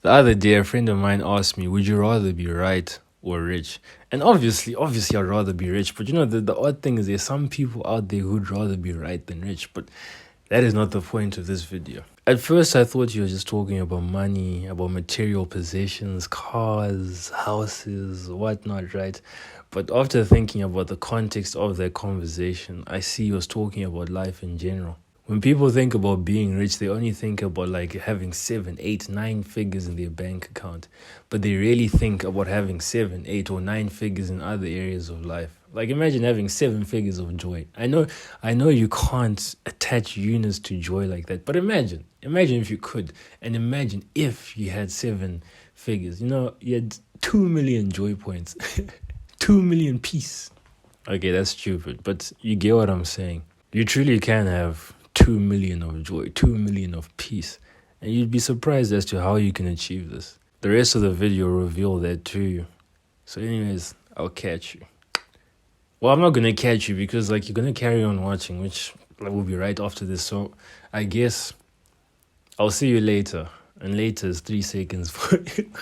The other day, a friend of mine asked me, would you rather be right or rich? And obviously, I'd rather be rich. But the odd thing is there's some people out there who'd rather be right than rich. But that is not the point of this video. At first, I thought you were just talking about money, about material possessions, cars, houses, whatnot, right? But after thinking about the context of that conversation, I see you was talking about life in general. When people think about being rich, they only think about like having 7, 8, 9 figures in their bank account. But they really think about having 7, 8, or 9 figures in other areas of life. Like imagine having 7 figures of joy. I know you can't attach units to joy like that, but imagine if you could, and imagine if you had 7 figures. You had 2 million joy points, 2 million peace. Okay, that's stupid, but you get what I'm saying. You truly can have 2 million of joy, 2 million of peace, and you'd be surprised as to how you can achieve this. The rest of the video will reveal that to you. So anyways, I'll catch you. Well, I'm not going to catch you because you're going to carry on watching, which will be right after this. So I guess I'll see you later. And later is 3 seconds for you.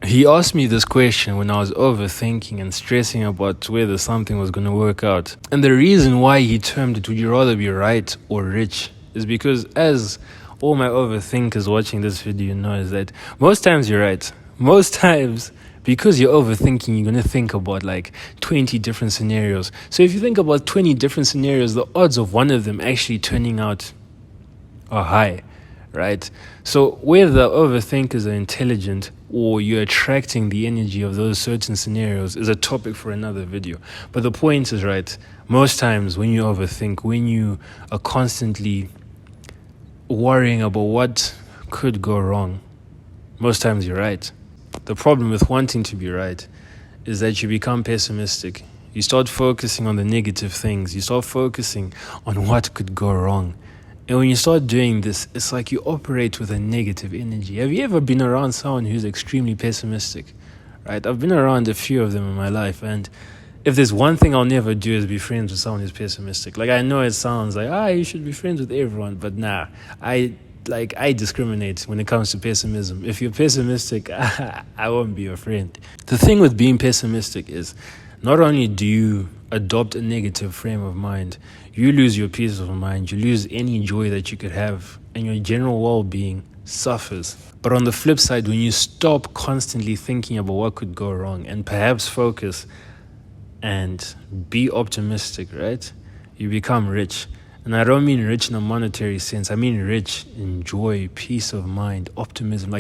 He asked me this question when I was overthinking and stressing about whether something was going to work out. And the reason why he termed it, would you rather be right or rich, is because as all my overthinkers watching this video know, is that most times you're right. Most times, because you're overthinking, you're going to think about 20 different scenarios. So if you think about 20 different scenarios, the odds of one of them actually turning out are high, right? So whether overthinkers are intelligent or you're attracting the energy of those certain scenarios is a topic for another video. But the point is, right, most times when you overthink, when you are constantly worrying about what could go wrong, most times you're right. The problem with wanting to be right is that you become pessimistic. You start focusing on the negative things. You start focusing on what could go wrong. And when you start doing this, it's like you operate with a negative energy. Have you ever been around someone who's extremely pessimistic? Right? I've been around a few of them in my life, and if there's one thing I'll never do is be friends with someone who's pessimistic. I know it sounds like, you should be friends with everyone, but nah. I discriminate when it comes to pessimism. If you're pessimistic, I won't be your friend. The thing with being pessimistic is not only do you adopt a negative frame of mind, you lose your peace of mind, you lose any joy that you could have, and your general well-being suffers. But on the flip side, when you stop constantly thinking about what could go wrong and perhaps focus and be optimistic, right? You become rich. And I don't mean rich in a monetary sense. I mean rich in joy, peace of mind, optimism.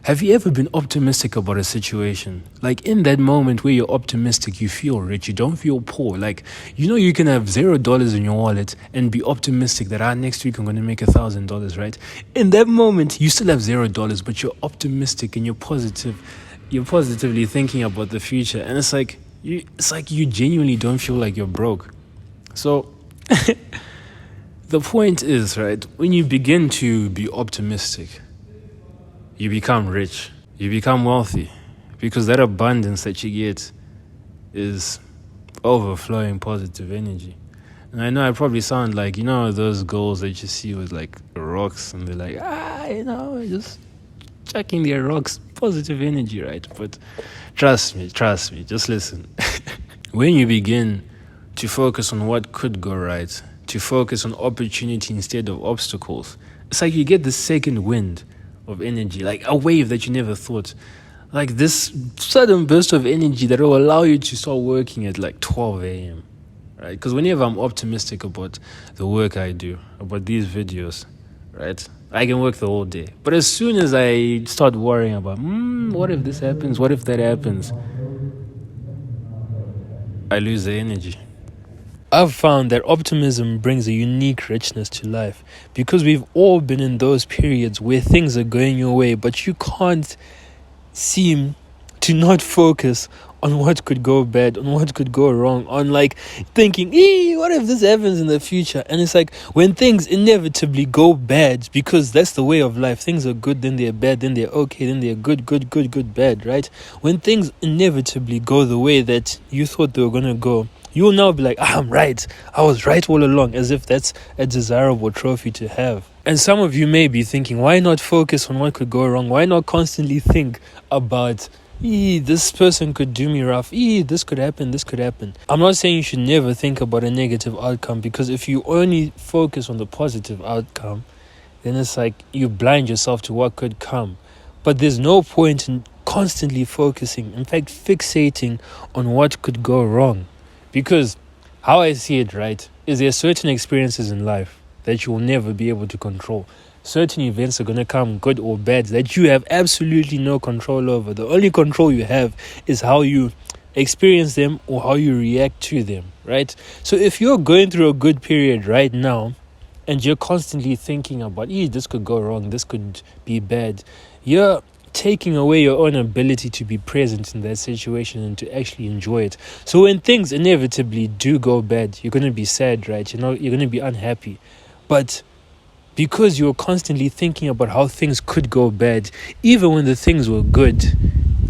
Have you ever been optimistic about a situation? In that moment where you're optimistic, you feel rich. You don't feel poor. You can have $0 in your wallet and be optimistic that next week I'm going to make $1,000, right? In that moment, you still have $0, but you're optimistic and you're positive. You're positively thinking about the future. And it's like you genuinely don't feel like you're broke. So the point is, right, when you begin to be optimistic, you become rich, you become wealthy, because that abundance that you get is overflowing positive energy. And I know I probably sound like, those girls that you see with rocks, and they're like, just chucking their rocks, positive energy, right? But trust me, just listen. When you begin to focus on what could go right, to focus on opportunity instead of obstacles, it's like you get this second wind of energy, like a wave that you never thought, like this sudden burst of energy that will allow you to start working at 12 a.m. right? Because whenever I'm optimistic about the work I do, about these videos, right, I can work the whole day. But as soon as I start worrying about, what if this happens, what if that happens, I lose the energy. I've found that optimism brings a unique richness to life, because we've all been in those periods where things are going your way, but you can't seem to not focus on what could go bad, on what could go wrong, on like thinking, what if this happens in the future? And it's like when things inevitably go bad, because that's the way of life. Things are good, then they're bad, then they're okay, then they're good, bad, right? When things inevitably go the way that you thought they were gonna go, you will now be like, I'm right. I was right all along, as if that's a desirable trophy to have. And some of you may be thinking, why not focus on what could go wrong? Why not constantly think about, this person could do me rough. This could happen, this could happen. I'm not saying you should never think about a negative outcome, because if you only focus on the positive outcome, then it's like you blind yourself to what could come. But there's no point in constantly focusing, in fact, fixating on what could go wrong. Because how I see it, right, is there certain experiences in life that you will never be able to control. Certain events are going to come, good or bad, that you have absolutely no control over. The only control you have is how you experience them or how you react to them, right? So if you're going through a good period right now and you're constantly thinking about, this could go wrong, this could be bad, you're taking away your own ability to be present in that situation and to actually enjoy it. So when things inevitably do go bad, you're going to be sad, right? You're going to be unhappy. But because you're constantly thinking about how things could go bad, even when the things were good,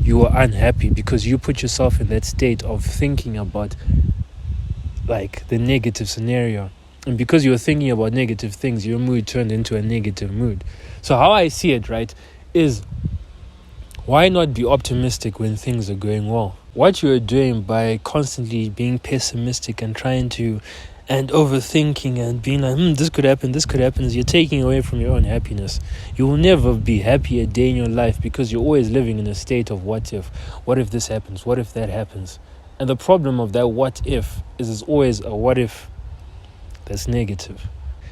you were unhappy because you put yourself in that state of thinking about like the negative scenario. And because you were thinking about negative things, your mood turned into a negative mood. So how I see it, right, is why not be optimistic when things are going well? What you are doing by constantly being pessimistic and trying to and overthinking and being like, this could happen, is you're taking away from your own happiness. You will never be happy a day in your life because you're always living in a state of what if. What if this happens? What if that happens? And the problem of that what if is it's always a what if that's negative.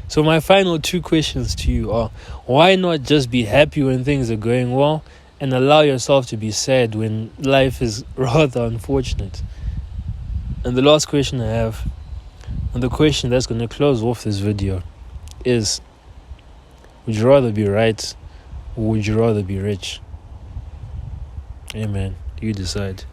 So my final two questions to you are, why not just be happy when things are going well and allow yourself to be sad when life is rather unfortunate? And the last question I have, and the question that's going to close off this video, is, would you rather be right or would you rather be rich? Yeah, man, you decide.